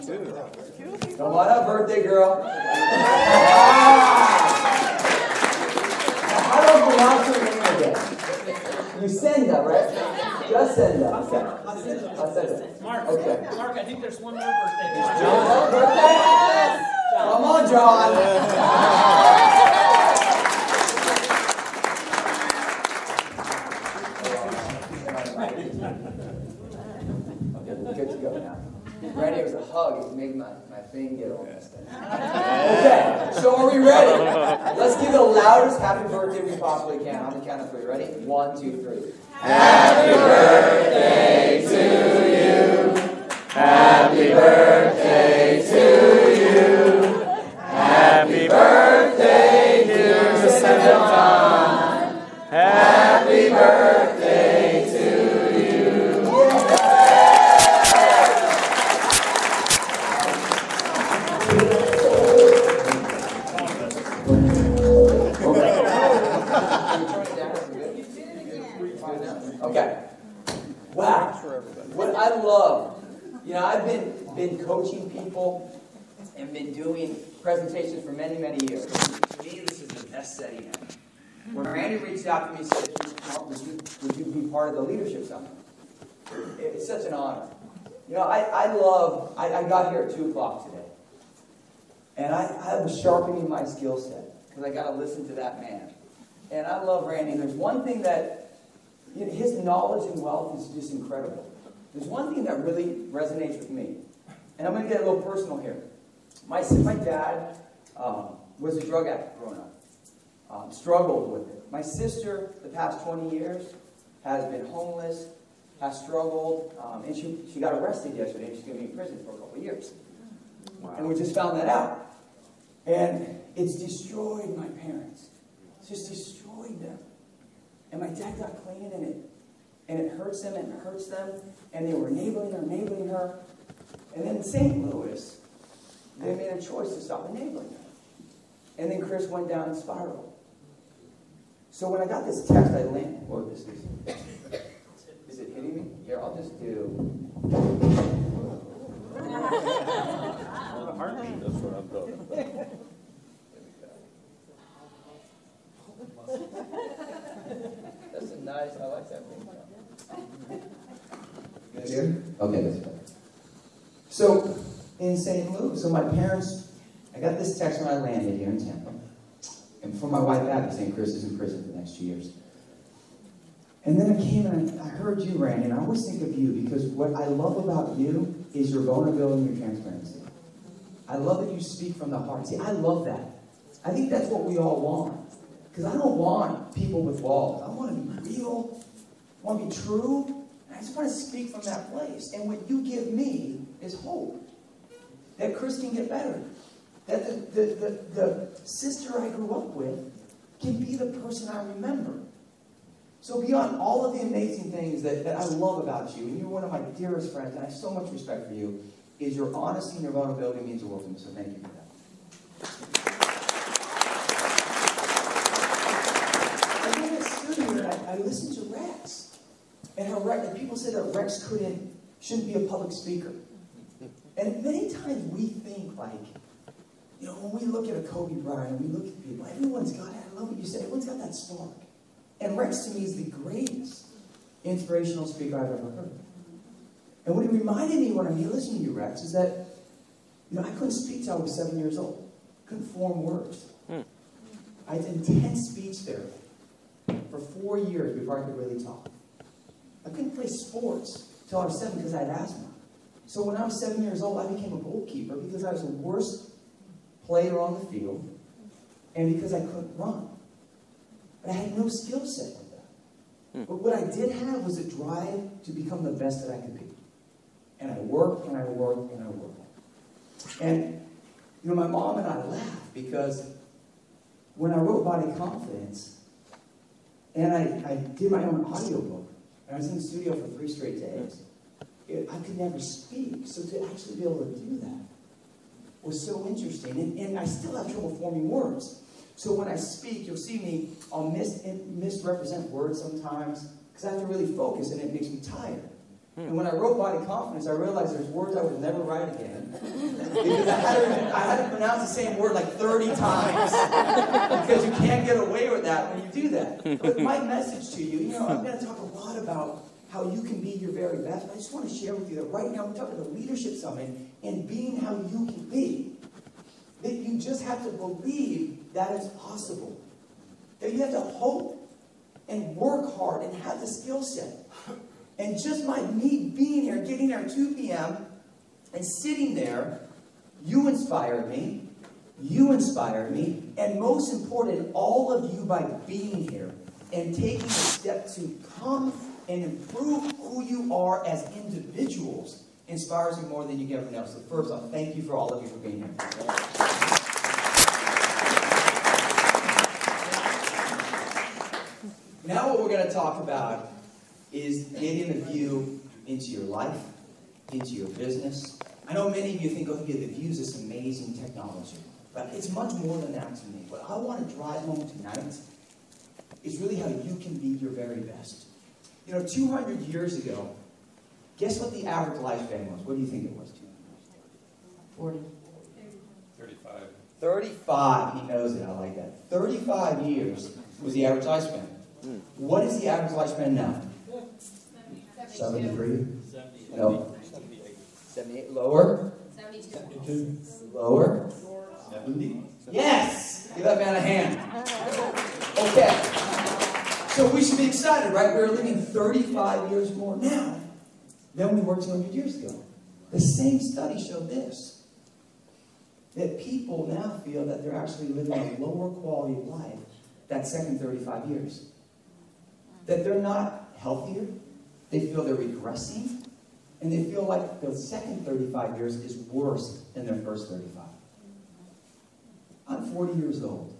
Come on up, birthday girl. How do I pronounce your name again? Lucinda, right? Just Cinda. Okay. Mark, okay. Mark, I think there's one more birthday. John, birthday? Come on, John. Okay, we're good to go now. Randy, it was a hug. It made my thing get all messed up. Okay, so are we ready? Let's give the loudest happy birthday we possibly can on the count of 3. Ready? 1, 2, 3. Happy birthday to you. Happy birthday to you. Happy birthday, dear Santa. Happy birthday to you. Okay. Wow. What I love, I've been coaching people and been doing presentations for many, many years. To me, this is the best setting ever. When Randy reached out to me and said, Mark, would you be part of the leadership summit? It's such an honor. I got here at 2 o'clock today. And I was sharpening my skill set because I got to listen to that man. And I love Randy. There's one thing that, his knowledge and wealth is just incredible. There's one thing that really resonates with me. And I'm going to get a little personal here. My dad was a drug addict growing up. Struggled with it. My sister, the past 20 years, has been homeless, has struggled, and she got arrested yesterday, and she's going to be in prison for a couple of years. Wow. And we just found that out. And it's destroyed my parents. It's just destroyed them. And my dad got clean in it. And it hurts them and it hurts them. And they were enabling her. And then in St. Louis, they made a choice to stop enabling her. And then Chris went down and spiraled. So when I got this text, I landed. Or is it hitting me? Here, I'll just do. That's what I'm talking about. That's a nice, I like that thing. Good here? Okay, that's better. So, in St. Louis, so my parents, I got this text when I landed here in Tampa. And for my wife, Abby, St. Chris is in prison for the next 2 years. And then I came and I heard you, Randy, and I always think of you because what I love about you is your vulnerability and your transparency. I love that you speak from the heart. See, I love that. I think that's what we all want. Because I don't want people with walls. I want to be real. I want to be true. And I just want to speak from that place. And what you give me is hope. That Chris can get better. That the sister I grew up with can be the person I remember. So beyond all of the amazing things that I love about you, and you're one of my dearest friends, and I have so much respect for you, is your honesty and your vulnerability means the world to me. So thank you for that. I listened to Rex, and people said that Rex shouldn't be a public speaker. And many times we think like, when we look at a Kobe Bryant, we look at people, everyone's got, I love what you said, everyone's got that spark. And Rex to me is the greatest inspirational speaker I've ever heard. And what it reminded me when I'm listening to you, Rex, is that, I couldn't speak till I was 7 years old. Couldn't form words. I had intense speech therapy for 4 years before I could really talk. I couldn't play sports till I was 7 because I had asthma. So when I was 7 years old, I became a goalkeeper because I was the worst player on the field and because I couldn't run. But I had no skill set like that. But what I did have was a drive to become the best that I could be. And I worked and I worked and I worked. And, my mom and I laughed because when I wrote Body Confidence, and I did my own audiobook, and I was in the studio for 3 straight days, I could never speak. So to actually be able to do that was so interesting. And I still have trouble forming words. So when I speak, you'll see me, I'll misrepresent words sometimes, because I have to really focus, and it makes me tired. And when I wrote Body Confidence, I realized there's words I would never write again. Because I had to pronounce the same word like 30 times. Because you can't get away with that when you do that. But my message to you, I'm going to talk a lot about how you can be your very best. But I just want to share with you that right now we're talking about the Leadership Summit and being how you can be. That you just have to believe that it's possible. That you have to hope and work hard and have the skill set. And just by me being here, getting there at 2 p.m. and sitting there, you inspired me. You inspired me. And most important, all of you by being here and taking a step to come and improve who you are as individuals inspires you more than you can ever know. So first off, thank you for all of you for being here. Now what we're going to talk about is getting a view into your life, into your business. I know many of you think, okay, the view is this amazing technology. But it's much more than that to me. What I want to drive home tonight is really how you can be your very best. 200 years ago, guess what the average lifespan was? What do you think it was? 40? 35. 35. He knows it. I like that. 35 years was the average lifespan. What is the average lifespan now? 73? No. 78. Lower? 72. Lower? 70? Yes! Give that man a hand. Okay. So we should be excited, right? We're living 35 years more now than we were 200 years ago. The same study showed this. That people now feel that they're actually living a lower quality of life that second 35 years. That they're not healthier. They feel they're regressing. And they feel like the second 35 years is worse than their first 35. I'm 40 years old.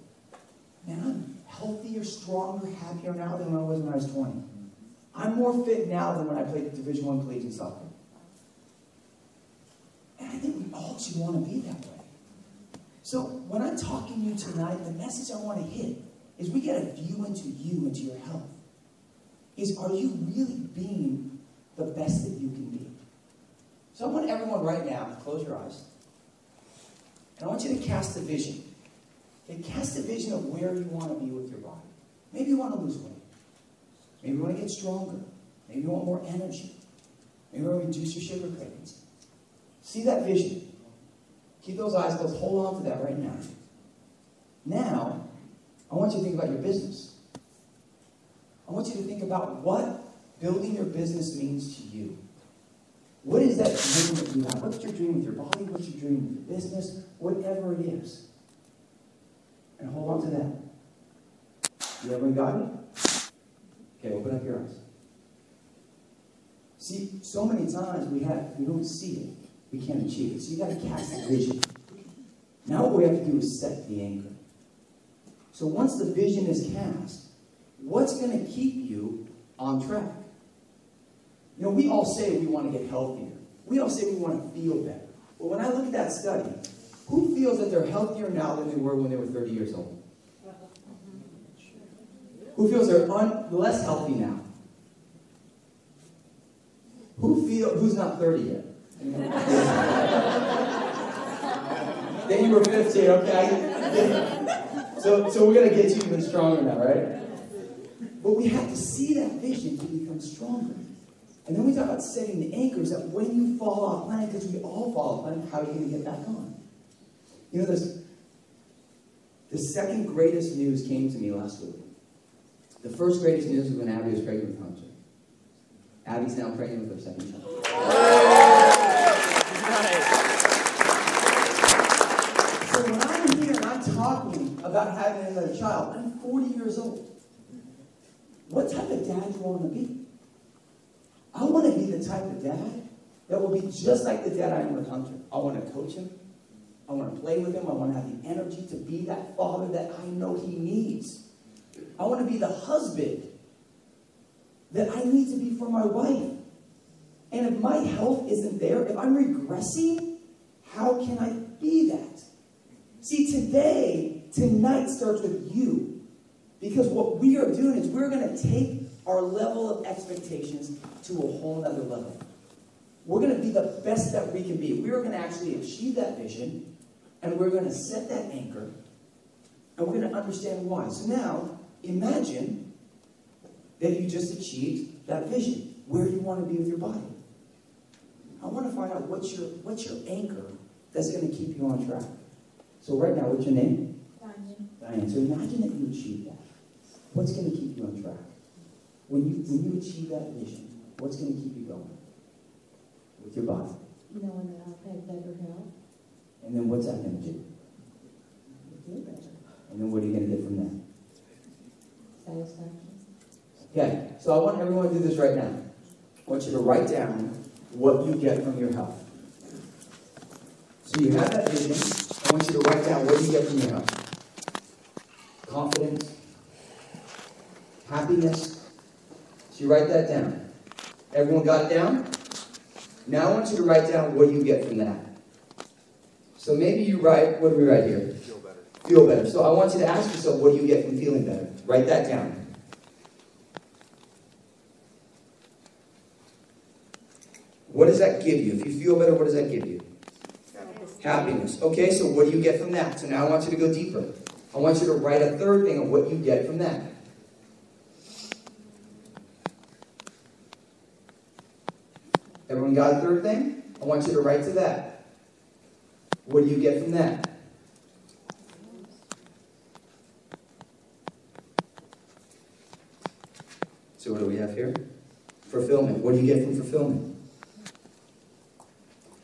And I'm healthier, stronger, happier now than I was when I was 20. I'm more fit now than when I played Division I collegiate soccer. And I think we all should want to be that way. So when I'm talking to you tonight, the message I want to hit is we get a view into you, into your health. Is, are you really being the best that you can be? So I want everyone right now to close your eyes. And I want you to cast a vision. Okay, cast a vision of where you want to be with your body. Maybe you want to lose weight. Maybe you want to get stronger. Maybe you want more energy. Maybe you want to reduce your sugar cravings. See that vision. Keep those eyes closed. Hold on to that right now. Now, I want you to think about your business. I want you to think about what building your business means to you. What is that dream that you have? What's your dream with your body? What's your dream with your business? Whatever it is. And hold on to that. You everyone got it? Okay, open up your eyes. See, so many times we don't see it. We can't achieve it. So you got to cast the vision. Now what we have to do is set the anchor. So once the vision is cast, what's going to keep you on track? We all say we want to get healthier. We all say we want to feel better. But when I look at that study, who feels that they're healthier now than they were when they were 30 years old? Who feels they're less healthy now? Who's not 30 yet? Then you were 15, okay? So we're going to get you even stronger now, right? But we have to see that vision to become stronger. And then we talk about setting the anchors that when you fall off planet, because we all fall off planet, how are you going to get back on? The second greatest news came to me last week. The first greatest news was when Abby was pregnant with Hunter. Abby's now pregnant with her second child. So when I'm here and I'm talking about having another child, I'm 40 years old. What type of dad do you want to be? I want to be the type of dad that will be just like the dad I am with Hunter. I want to coach him. I want to play with him. I want to have the energy to be that father that I know he needs. I want to be the husband that I need to be for my wife. And if my health isn't there, if I'm regressing, how can I be that? See, tonight starts with you. Because what we are doing is we're going to take our level of expectations to a whole nother level. We're going to be the best that we can be. We're going to actually achieve that vision, and we're going to set that anchor, and we're going to understand why. So now, imagine that you just achieved that vision, where you want to be with your body. I want to find out what's your anchor that's going to keep you on track. So right now, what's your name? Diane. So imagine that you achieve that. What's going to keep you on track? When you achieve that vision, what's going to keep you going? With your body. Knowing that I'll have better health. And then what's that going to do? Feel better. And then what are you going to get from that? Satisfaction. Okay, so I want everyone to do this right now. I want you to write down what you get from your health. So you have that vision. I want you to write down what you get from your health. Confidence. Happiness. So you write that down. Everyone got it down? Now I want you to write down what you get from that. So maybe you write, what do we write here? Feel better. Feel better. So I want you to ask yourself, what do you get from feeling better? Write that down. What does that give you? If you feel better, what does that give you? Happiness. Okay, so what do you get from that? So now I want you to go deeper. I want you to write a third thing of what you get from that. Everyone got a third thing? I want you to write to that. What do you get from that? So what do we have here? Fulfillment. What do you get from fulfillment?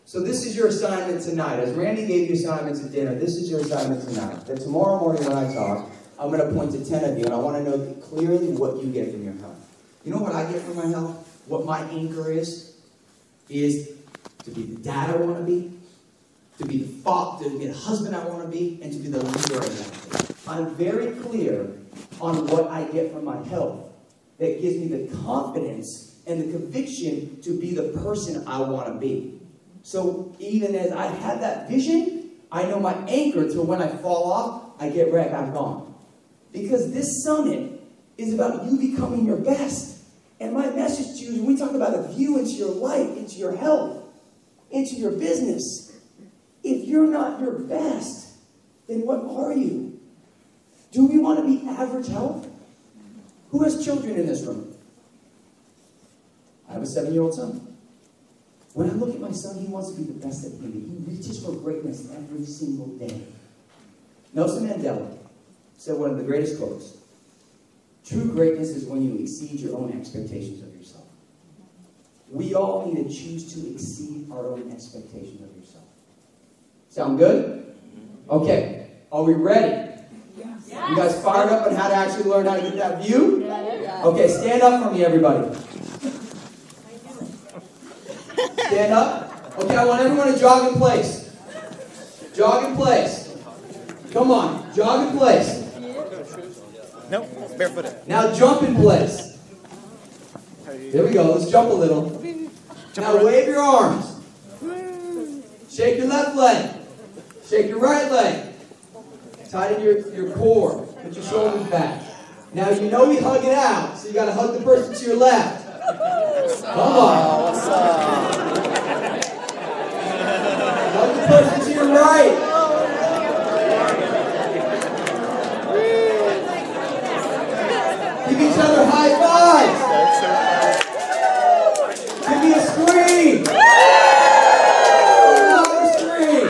So this is your assignment tonight. As Randy gave you assignments at dinner, this is your assignment tonight. That tomorrow morning when I talk, I'm going to point to 10 of you, and I want to know clearly what you get from your health. You know what I get from my health? What my anchor is to be the dad I want to be the father, to be the husband I want to be, and to be the leader I want to be. I'm very clear on what I get from my health that gives me the confidence and the conviction to be the person I want to be. So even as I have that vision, I know my anchor till when I fall off, I get right back on. Because this summit is about you becoming your best. And my message to you is when we talk about a view into your life, into your health, into your business, if you're not your best, then what are you? Do we want to be average health? Who has children in this room? I have a 7-year-old son. When I look at my son, he wants to be the best that he can be. He reaches for greatness every single day. Nelson Mandela said one of the greatest quotes. True greatness is when you exceed your own expectations of yourself. We all need to choose to exceed our own expectations of yourself. Sound good? Okay. Are we ready? Yes. You guys fired up on how to actually learn how to get that view? Yes. Okay, stand up for me, everybody. Stand up. Okay, I want everyone to jog in place. Jog in place. Come on, jog in place. No, barefooted. Now jump in place. There we go. Let's jump a little. Now wave your arms. Shake your left leg. Shake your right leg. Tighten your core. Put your shoulders back. Now you know we hug it out, so you got to hug the person to your left. Come on. What's up? Hug the person to your right. Give each other high fives. Give me a scream. A louder scream.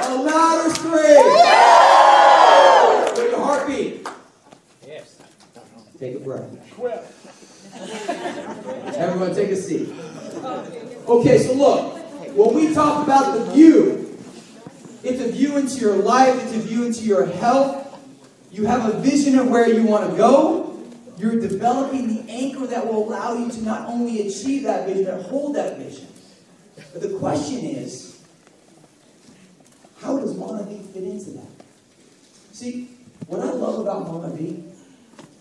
A louder scream. With your heartbeat. Yes. Take a breath. Everyone take a seat. Okay, so look. When we talk about the view, it's a view into your life. It's a view into your health. You have a vision of where you want to go. You're developing the anchor that will allow you to not only achieve that vision, but hold that vision. But the question is, how does Mana V fit into that? See, what I love about Mana V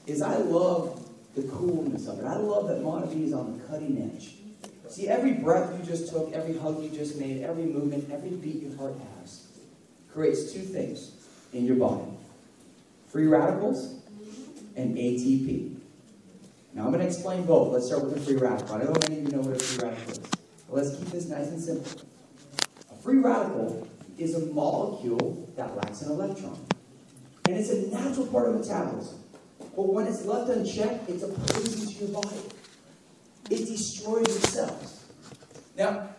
is I love the coolness of it. I love that Mana V is on the cutting edge. See, every breath you just took, every hug you just made, every movement, every beat your heart has, creates two things in your body. Free radicals and ATP. Now I'm going to explain both. Let's start with the free radical. I don't know if many of you know what a free radical is. But let's keep this nice and simple. A free radical is a molecule that lacks an electron. And it's a natural part of metabolism. But when it's left unchecked, it's a poison to your body. It destroys your cells. Now,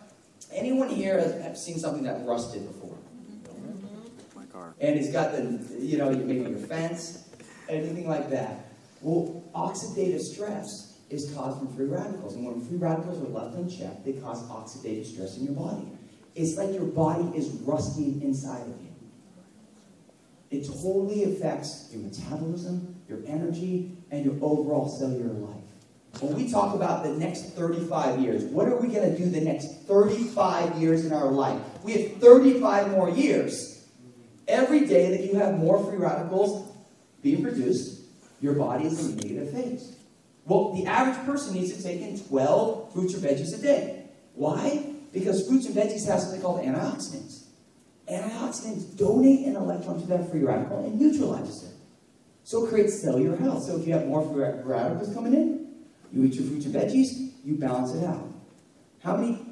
anyone here has seen something that rusted before? My car. And it's got the, maybe your fence, anything like that. Well, oxidative stress is caused from free radicals. And when free radicals are left unchecked, they cause oxidative stress in your body. It's like your body is rusting inside of you. It totally affects your metabolism, your energy, and your overall cellular life. When we talk about the next 35 years, what are we going to do the next 35 years in our life? We have 35 more years. Every day that you have more free radicals being produced, your body is in a negative phase. Well, the average person needs to take in 12 fruits or veggies a day. Why? Because fruits and veggies have something called antioxidants. Antioxidants donate an electron to that free radical and neutralizes it. So it creates cellular health. So if you have more free radicals coming in, you eat your fruits and veggies, you balance it out. How many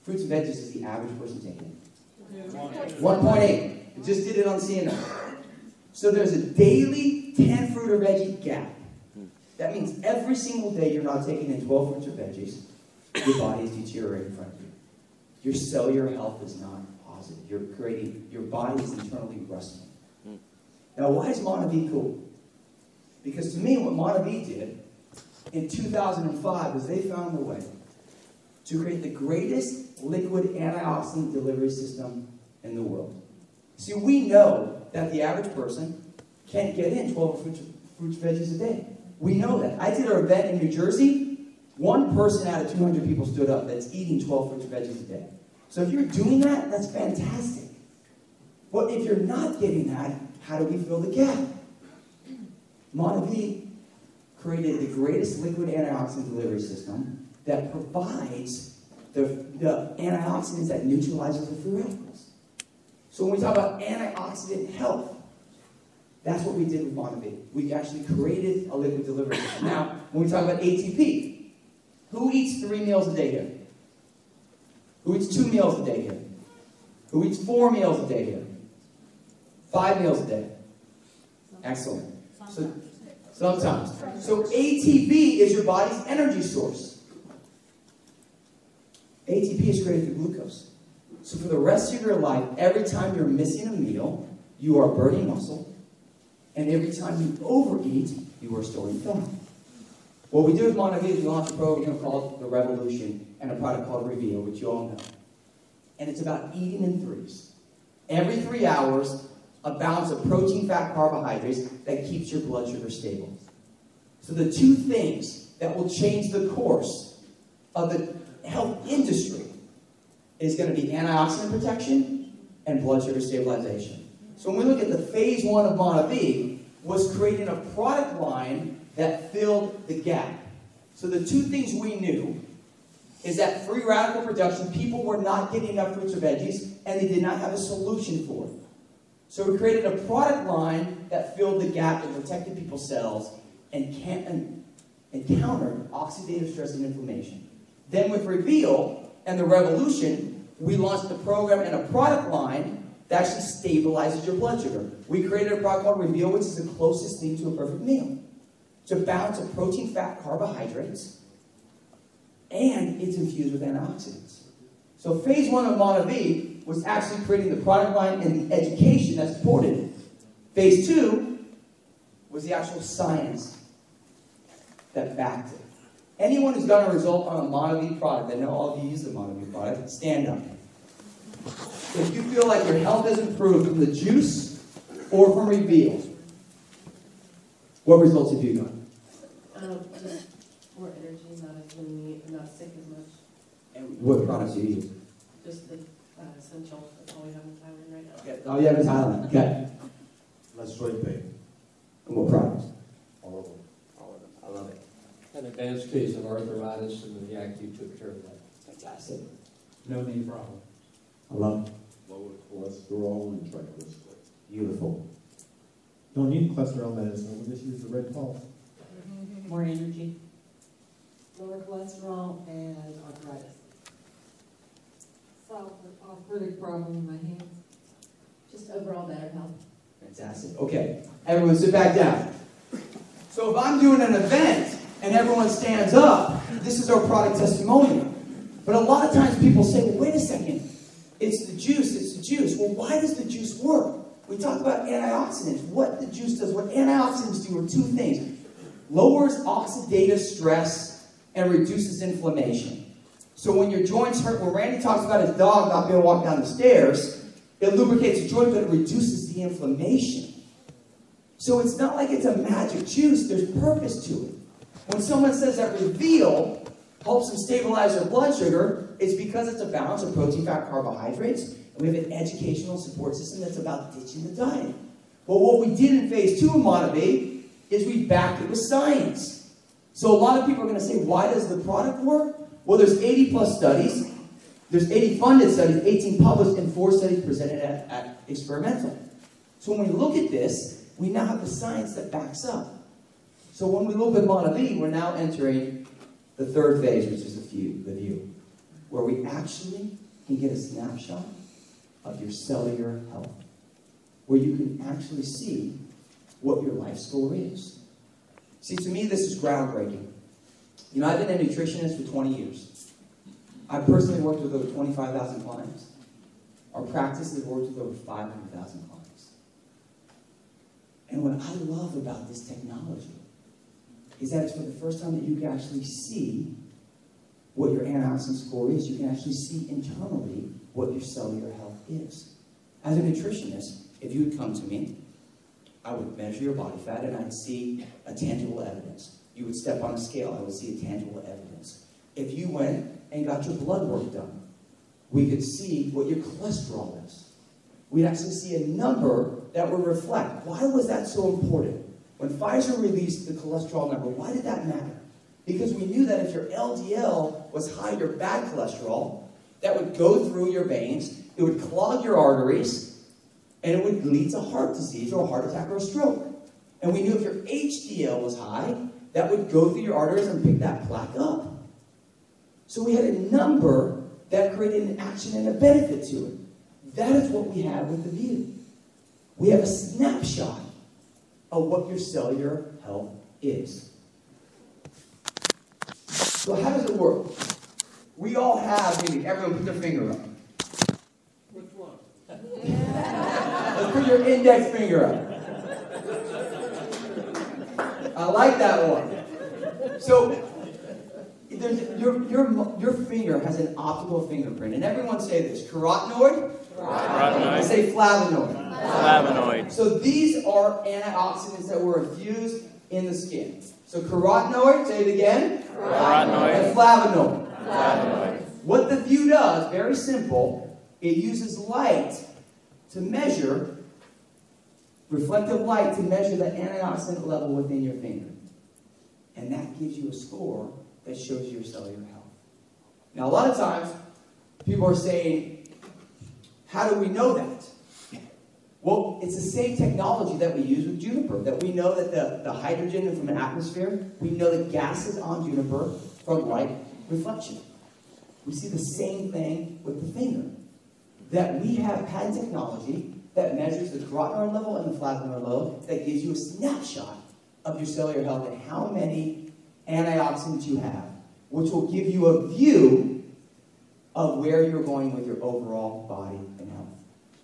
fruits and veggies is the average person taking? 1.8. I just did it on CNN. So there's a daily 10 fruit or veggie gap. That means every single day you're not taking in 12 fruits or veggies, your body is deteriorating in front of you. Your cellular health is not positive. Your body is internally rusting. Now, why is Monavie cool? Because to me, what Monavie did in 2005 was they found a way to create the greatest liquid antioxidant delivery system in the world. See, we know that the average person can't get in 12 fruits and veggies a day. We know that. I did an event in New Jersey. One person out of 200 people stood up that's eating 12 fruits and veggies a day. So if you're doing that, that's fantastic. But if you're not getting that, how do we fill the gap? Monavie created the greatest liquid antioxidant delivery system that provides the antioxidants that neutralizes the free radicals. So when we talk about antioxidant health, that's what we did with Monavie. We actually created a liquid delivery system. Now, when we talk about ATP, who eats 3 meals a day here? Who eats 2 meals a day here? Who eats 4 meals a day here? 5 meals a day? Excellent. So, sometimes. So ATP is your body's energy source. ATP is created through glucose. So for the rest of your life, every time you're missing a meal, you are burning muscle. And every time you overeat, you are storing fat. What we do with Monavie is we launched a program called The Revolution and a product called Reveal, which you all know. And it's about eating in threes. Every 3 hours, a balance of protein, fat, carbohydrates that keeps your blood sugar stable. So the two things that will change the course of the health industry is going to be antioxidant protection and blood sugar stabilization. So when we look at the phase 1 of Monavie, was creating a product line that filled the gap. So the two things we knew is that free radical production, people were not getting enough fruits or veggies, and they did not have a solution for it. So we created a product line that filled the gap and protected people's cells and countered oxidative stress and inflammation. Then with Reveal and the Revolution, we launched a program and a product line that actually stabilizes your blood sugar. We created a product called Reveal, which is the closest thing to a perfect meal. It's a balance of protein, fat, carbohydrates, and it's infused with antioxidants. So phase 1 of Monavie was actually creating the product line and the education that supported it. Phase 2 was the actual science that backed it. Anyone who's gotten a result on a Monavie product, I know all of you use the Monavie product, stand up. If you feel like your health has improved from the juice or from Reveal, what results have you gotten? Just more energy, not as many, not sick as much. And what products do you use? Just the essential. That's all we have in Thailand right now. Okay. Oh, you have in Thailand. Okay. Let's straight pay. And what products? All of them. All of them. I love it. An advanced case of arthritis, and the active took care of that. Fantastic. No knee problem. I love it. Lower cholesterol and triglycerides. Beautiful. Don't need cholesterol medicine, we just use the red pulse. More energy. lower cholesterol, and arthritis. Solve the arthritic problem in my hands. Just overall better health. Fantastic. Okay, everyone sit back down. So if I'm doing an event and everyone stands up, this is our product testimonial. But a lot of times people say, well, wait a second, it's the juice, it's the juice. Well, why does the juice work? We talked about antioxidants. What the juice does, what antioxidants do are two things. Lowers oxidative stress and reduces inflammation. So when your joints hurt, when Randy talks about his dog not being able to walk down the stairs, it lubricates the joint, but it reduces the inflammation. So it's not like it's a magic juice. There's purpose to it. When someone says that Reveal helps them stabilize their blood sugar, it's because it's a balance of protein, fat, carbohydrates, and we have an educational support system that's about ditching the diet. But what we did in phase 2 of Monavie is we backed it with science. So a lot of people are going to say, why does the product work? Well, there's 80 plus studies. There's 80 funded studies, 18 published, and 4 studies presented at experimental. So when we look at this, we now have the science that backs up. So when we look at Monavie, we're now entering the third phase, which is the view, where we actually can get a snapshot of your cellular health, where you can actually see what your life score is. See, to me, this is groundbreaking. You know, I've been a nutritionist for 20 years. I personally worked with over 25,000 clients. Our practice has worked with over 500,000 clients. And what I love about this technology is that it's for the first time that you can actually see what your antioxidant score is. You can actually see internally what your cellular health is. As a nutritionist, if you would come to me, I would measure your body fat and I'd see a tangible evidence. You would step on a scale, I would see a tangible evidence. If you went and got your blood work done, we could see what your cholesterol is. We'd actually see a number that would reflect. Why was that so important? When Pfizer released the cholesterol number, why did that matter? Because we knew that if your LDL was high, your bad cholesterol, that would go through your veins, it would clog your arteries, and it would lead to heart disease or a heart attack or a stroke. And we knew if your HDL was high, that would go through your arteries and pick that plaque up. So we had a number that created an action and a benefit to it. That is what we have with the View. We have a snapshot of what your cellular health is. So how does it work? We all have, maybe everyone put their finger up. Which one? Let's put your index finger up. I like that one. So your finger has an optical fingerprint. And everyone say this. Carotenoid? Carotenoid. Say flavonoid. Flavonoid. So these are antioxidants that were infused in the skin. So carotenoid, say it again. Carotenoid. And flavonoid. Flavonoid. What the View does, very simple, it uses light to measure, reflective light to measure the antioxidant level within your finger. And that gives you a score that shows your cellular health. Now, a lot of times, people are saying, how do we know that? Well, it's the same technology that we use with juniper, that we know that the hydrogen from an atmosphere, we know the gases on juniper from light reflection. We see the same thing with the finger, that we have patent technology that measures the carotenoid level and the flavonoid level, that gives you a snapshot of your cellular health and how many antioxidants you have, which will give you a view of where you're going with your overall body and health.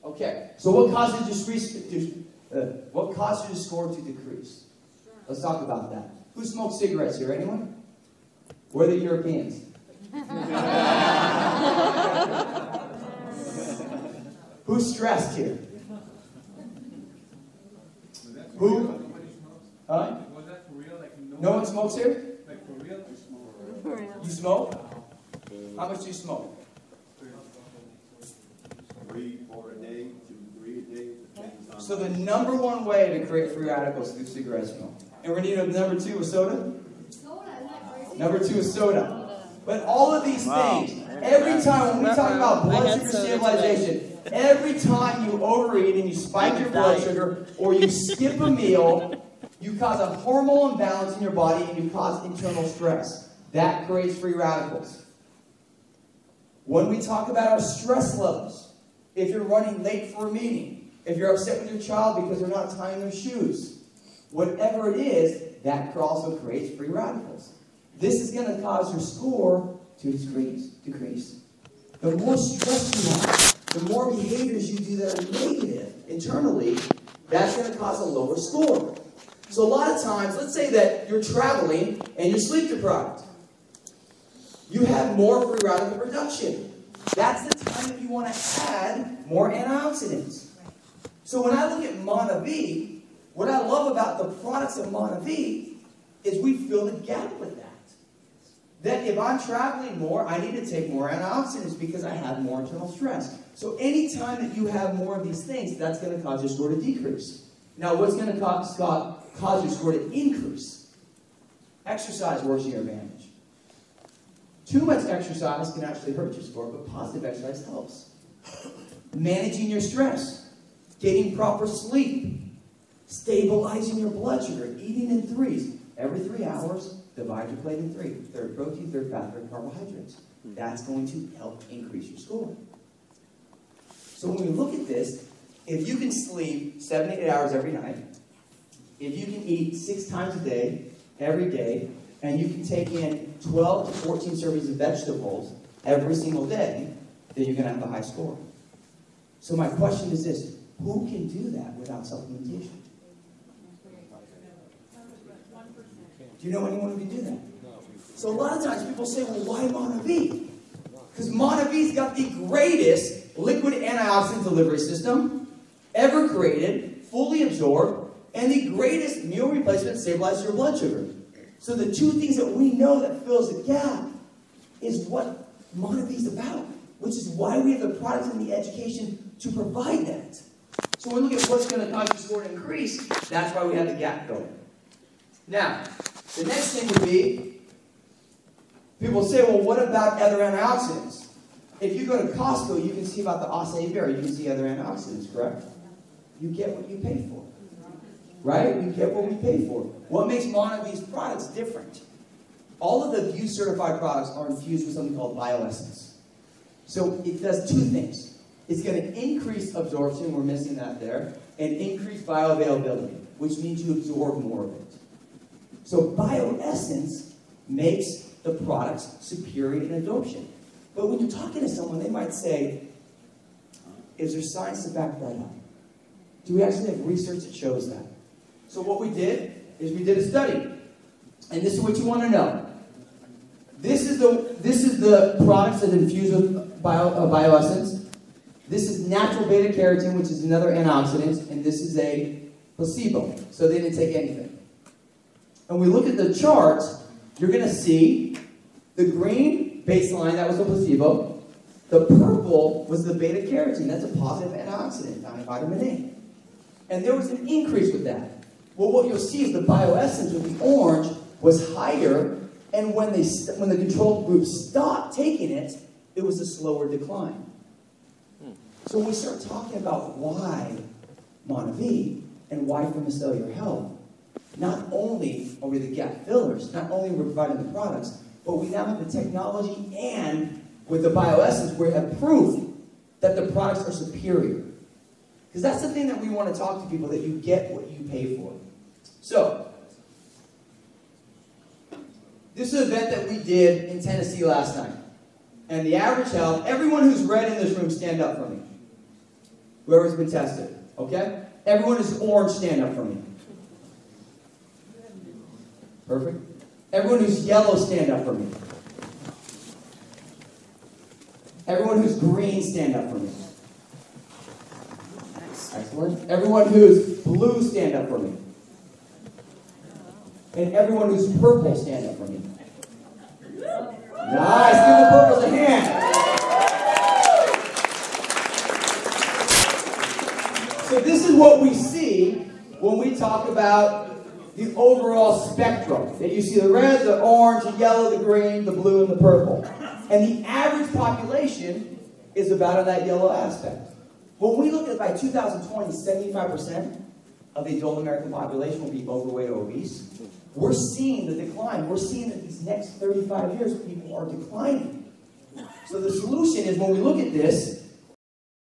Okay, so what causes your score to decrease? Let's talk about that. Who smokes cigarettes here? Anyone? Where are the Europeans? Who's stressed here? Who? Huh? Was that for real? Like No one smokes here? Like for real? You smoke? How much do you smoke? 3, 4 a day, 2, 3 a day. Depends on. So the number one way to create free radicals is through cigarette smoke. And we're needing number 2 is soda? Number 2 is soda. But all of these things, every time when we talk about blood sugar stabilization, every time you overeat and you spike your blood sugar or you skip a meal, you cause a hormonal imbalance in your body and you cause internal stress. that creates free radicals. When we talk about our stress levels, if you're running late for a meeting, if you're upset with your child because they're not tying their shoes, whatever it is, that also creates free radicals. This is going to cause your score to decrease. The more stress you have, the more behaviors you do that are negative internally, that's going to cause a lower score. So a lot of times, let's say that you're traveling and you're sleep deprived. You have more free radical production. That's the time that you want to add more antioxidants. So when I look at MonaV, what I love about the products of MonaV is we fill the gap with that. That if I'm traveling more, I need to take more antioxidants because I have more internal stress. So anytime that you have more of these things, that's going to cause your score to decrease. Now, what's going to cause your score to increase? Exercise works in your advantage. Too much exercise can actually hurt your score, but positive exercise helps. Managing your stress, getting proper sleep, stabilizing your blood sugar, eating in threes. Every 3 hours, divide your plate in 3. Third protein, third fat, third carbohydrates. That's going to help increase your score. So when we look at this, if you can sleep 7 to 8 hours every night, if you can eat 6 times a day, every day, and you can take in 12 to 14 servings of vegetables every single day, then you're going to have a high score. So my question is this: who can do that without supplementation? Do you know anyone who can do that? So a lot of times people say, well, why MonaV? Because MonaV's got the greatest liquid antioxidant delivery system ever created, fully absorbed, and the greatest meal replacement that stabilizes your blood sugar. So the two things that we know that fills the gap is what MonaV's about, which is why we have the products and the education to provide that. So when we look at what's going to cause your score to increase, that's why we have the gap going. Now, the next thing would be, people say, well, what about other antioxidants? If you go to Costco, you can see about the acai berry, you can see other antioxidants, correct? You get what you pay for. Right? We get what we pay for. What makes MonaV's products different? All of the View certified products are infused with something called bioessence. So it does two things. It's going to increase absorption, we're missing that there, and increase bioavailability, which means you absorb more of it. So bioessence makes the products superior in absorption. But when you're talking to someone, they might say, is there science to back that up? Do we actually have research that shows that? So what we did is we did a study. And this is what you want to know. This is the products that infuse with bioessence. This is natural beta carotene, which is another antioxidant, and this is a placebo. So they didn't take anything. And we look at the charts, you're going to see the green baseline, that was the placebo. The purple was the beta carotene. That's a positive antioxidant, found in vitamin A. And there was an increase with that. Well, what you'll see is the bioessence with the orange was higher, and when the control group stopped taking it, it was a slower decline. So when we start talking about why MonaV and why from the cellular health, not only are we the gap fillers, not only are we providing the products, but we now have the technology and with the bioessence we have proof that the products are superior. Because that's the thing that we want to talk to people, that you get what you pay for. So, this is an event that we did in Tennessee last night. And the average health, everyone who's red in this room, stand up for me. Whoever's been tested, okay? Everyone who's orange, stand up for me. Perfect. Everyone who's yellow, stand up for me. Everyone who's green, stand up for me. Excellent. Everyone who's blue, stand up for me. And everyone who's purple, stand up for me. Nice. Give the purples a hand. So this is what we see when we talk about the overall spectrum. That you see the red, the orange, the yellow, the green, the blue, and the purple. And the average population is about in that yellow aspect. When we look at by 2020, 75% of the adult American population will be overweight or obese. we're seeing the decline. We're seeing that these next 35 years, people are declining. So the solution is when we look at this,